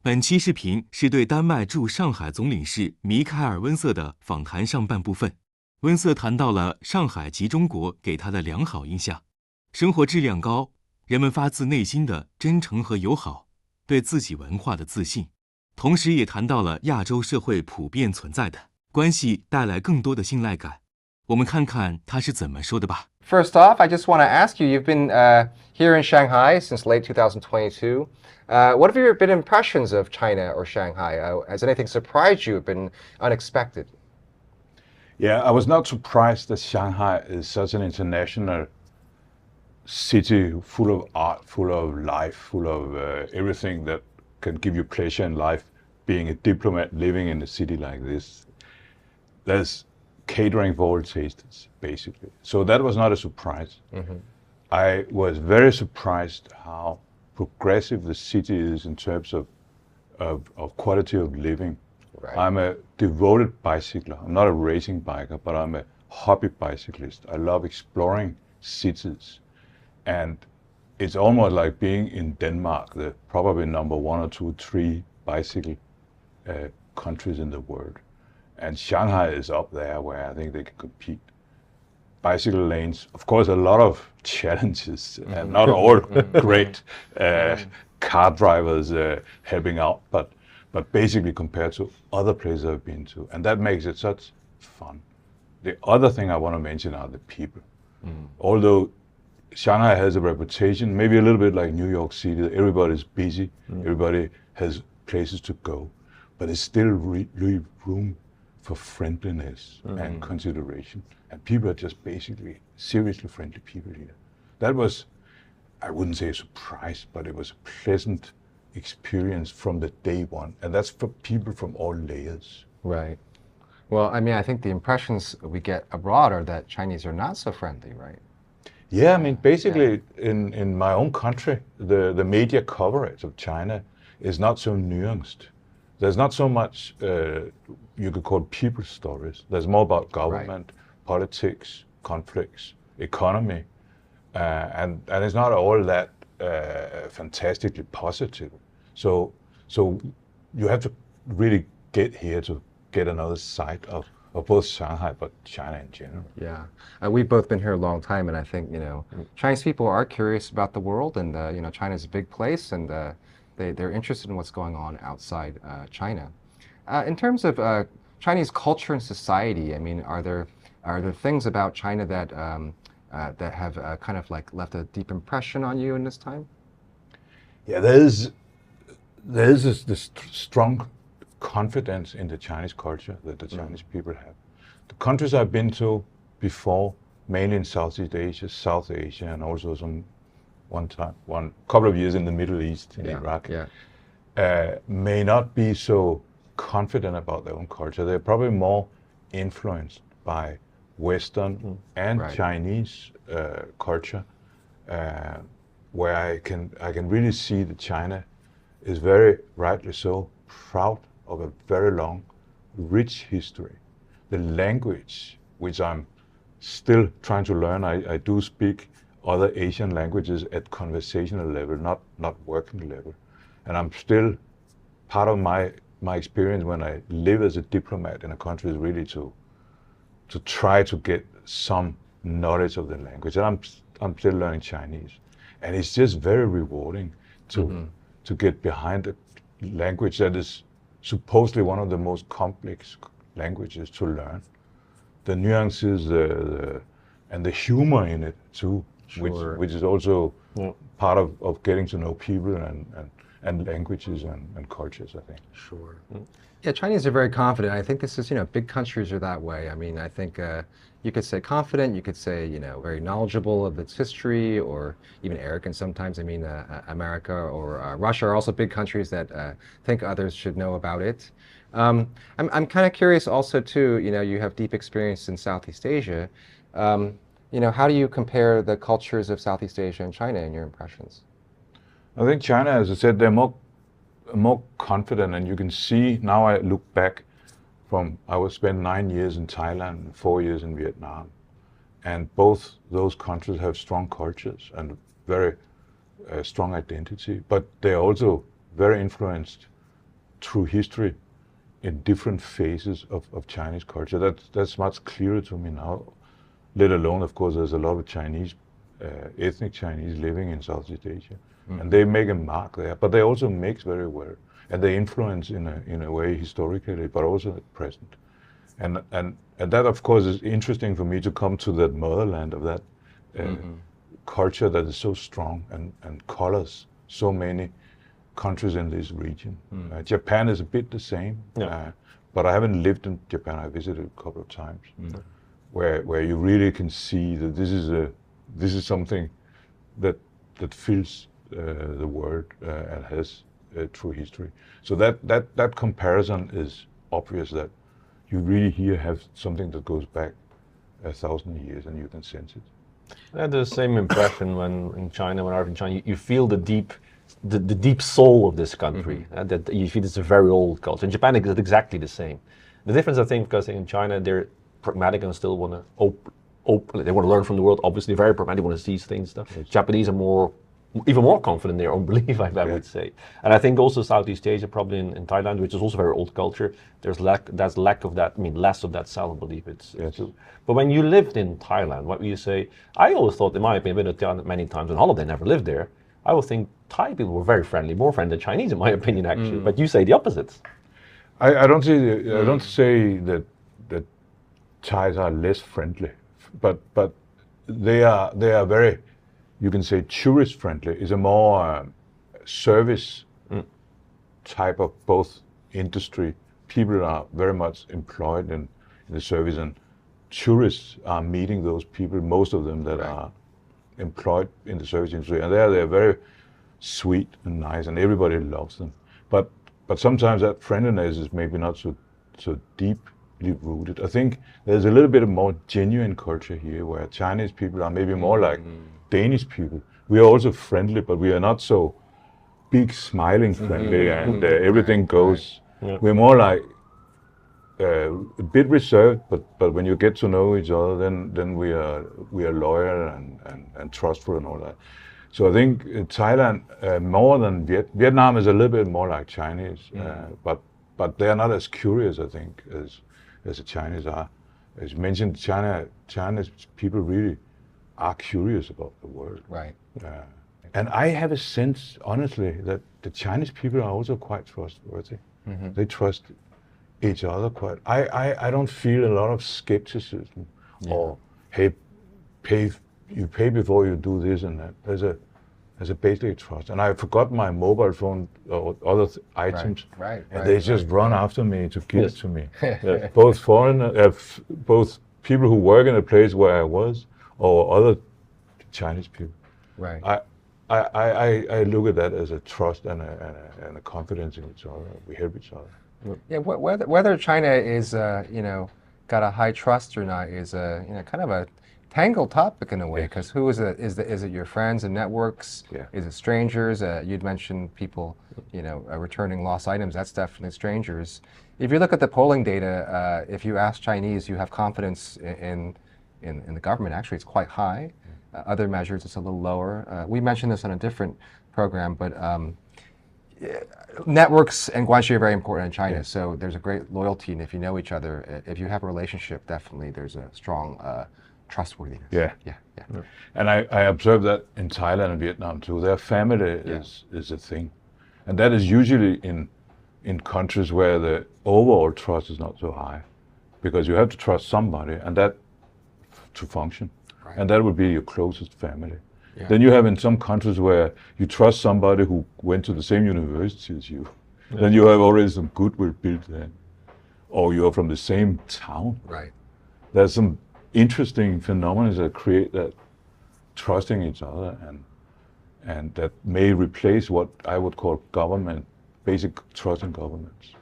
本期视频是对丹麦驻上海总领事米凯尔·温瑟的访谈上半部分。温瑟谈到了上海及中国给他的良好印象，生活质量高，人们发自内心的真诚和友好，对自己文化的自信，同时也谈到了亚洲社会普遍存在的关系带来更多的信赖感。我们看看他是怎么说的吧。First off, I just want to ask you, you've been here in Shanghai since late 2022. What have your been impressions of China or Shanghai? Has anything surprised you, been unexpected? Yeah, I was not surprised that Shanghai is such an international city full of art, full of life, full of everything that can give you pleasure in life. Being a diplomat living in a city like this, there's catering for all tastes, basically. So that was not a surprise. Mm-hmm. I was very surprised how progressive the city is in terms of quality of living. Right. I'm a devoted bicycler. I'm not a racing biker, but I'm a hobby bicyclist. I love exploring cities. And it's almost like being in Denmark, the probably number 1 or 2 or 3 bicycle countries in the world. And Shanghai is up there where I think they can compete. Bicycle lanes, of course, a lot of challenges, and not all great car drivers helping out, but basically compared to other places I've been to, and that makes it such fun. The other thing I want to mention are the people. Although Shanghai has a reputation, maybe a little bit like New York City, everybody's busy, everybody has places to go, but it's still really room for friendliness and consideration. And people are just basically seriously friendly people here. That was, I wouldn't say a surprise, but it was a pleasant experience from the day one. And that's for people from all layers. Right. Well, I mean, I think the impressions we get abroad are that Chinese are not so friendly, right? Yeah, I mean, basically in my own country, the media coverage of China is not so nuanced. There's not so much you could call people stories. There's more about government, politics, conflicts, economy, and it's not all that fantastically positive. So you have to really get here to get another side of both Shanghai, but China in general. Yeah, we've both been here a long time, and I think, Chinese people are curious about the world, and China's a big place, and they're interested in what's going on outside China. In terms of Chinese culture and society, I mean, are there things about China that that have kind of like left a deep impression on you in this time? Yeah, there is this strong confidence in the Chinese culture that the Chinese people have. The countries I've been to before, mainly in Southeast Asia, South Asia, and also one couple of years in the Middle East, in Iraq, may not be so confident about their own culture. They're probably more influenced by Western and Chinese culture, where I can really see that China is very rightly so proud of a very long, rich history. The language, which I'm still trying to learn, I do speak other Asian languages at conversational level, not working level. And I'm still, part of my experience when I live as a diplomat in a country is really to try to get some knowledge of the language. And I'm still learning Chinese. And it's just very rewarding to get behind a language that is supposedly one of the most complex languages to learn. The nuances and the humor in it too, which is also part of getting to know people and languages and cultures, I think. Sure. Yeah, Chinese are very confident. I think this is, big countries are that way. I mean, I think you could say confident, you could say, very knowledgeable of its history, or even arrogant sometimes. I mean, America or Russia are also big countries that think others should know about it. I'm kind of curious also too, you have deep experience in Southeast Asia. How do you compare the cultures of Southeast Asia and China in your impressions? I think China, as I said, they're more confident, and you can see now. I look back I spent 9 years in Thailand and 4 years in Vietnam, and both those countries have strong cultures and very strong identity, but they're also very influenced through history in different phases of Chinese culture. That's much clearer to me now, let alone, of course, there's a lot of Chinese, ethnic Chinese living in Southeast Asia. And they make a mark there, but they also mix very well. And they influence in a way historically, but also at present. And that, of course, is interesting for me to come to that motherland of that culture that is so strong and colors so many countries in this region. Japan is a bit the same, but I haven't lived in Japan. I visited a couple of times, where you really can see that this is something that fills the world and has true history. So that comparison is obvious, that you really here have something that goes back 1,000 years, and you can sense it. I had the same impression when I arrived in China. You feel the deep soul of this country. That you feel it's a very old culture. In Japan, it's exactly the same. The difference, I think, because in China they're pragmatic and still want to they want to learn from the world. Obviously, very pragmatic, want to see things. Stuff. Yes. Japanese are even more confident in their own belief, I would say. And I think also Southeast Asia, probably in Thailand, which is also very old culture, there's lack of that. I mean, less of that self-belief. But when you lived in Thailand, what would you say? I always thought, in my opinion, I've been to Thailand many times on holiday, never lived there. I would think Thai people were very friendly, more friendly than Chinese, in my opinion, actually. But you say the opposite. I don't say that Thais are less friendly, but they are very, you can say, tourist friendly. Is a more service type of both industry. People are very much employed in the service, and tourists are meeting those people, most of them that are employed in the service industry, and they're very sweet and nice, and everybody loves them. But sometimes that friendliness is maybe not so deeply rooted. I think there's a little bit of more genuine culture here, where Chinese people are maybe more like Danish people. We are also friendly, but we are not so big, smiling friendly, and everything goes. We're more like a bit reserved, but when you get to know each other, then we are loyal and trustful and all that. So I think Thailand, more than Vietnam, is a little bit more like Chinese, but they are not as curious, I think, as the Chinese are. As you mentioned, Chinese people really are curious about the world. Right. And I have a sense, honestly, that the Chinese people are also quite trustworthy. They trust each other quite. I don't feel a lot of skepticism or, hey, you pay before you do this and that. There's a basic trust. And I forgot my mobile phone or other items, and they just run after me to give it to me. Both foreigners, both people who work in the place where I was, or other Chinese people. Right. I look at that as a trust and a confidence in each other. We help each other. Yeah, whether China is got a high trust or not is kind of a tangled topic in a way, because who is it? Is it your friends and networks? Is it strangers? You'd mentioned people, returning lost items. That's definitely strangers. If you look at the polling data, if you ask Chinese, you have confidence in the government. Actually, it's quite high. Other measures, it's a little lower. We mentioned this on a different program, but networks and guanxi are very important in China. So there's a great loyalty, and if you know each other, if you have a relationship, definitely there's a strong trustworthiness. Yeah. And I observe that in Thailand and Vietnam too. Their family is a thing, and that is usually in countries where the overall trust is not so high, because you have to trust somebody, and that to function, and that would be your closest family. Then you have in some countries where you trust somebody who went to the same university as you. Then you have already some goodwill built there, or you are from the same town. There's some interesting phenomena that create that trusting each other, and that may replace what I would call basic trust in governments.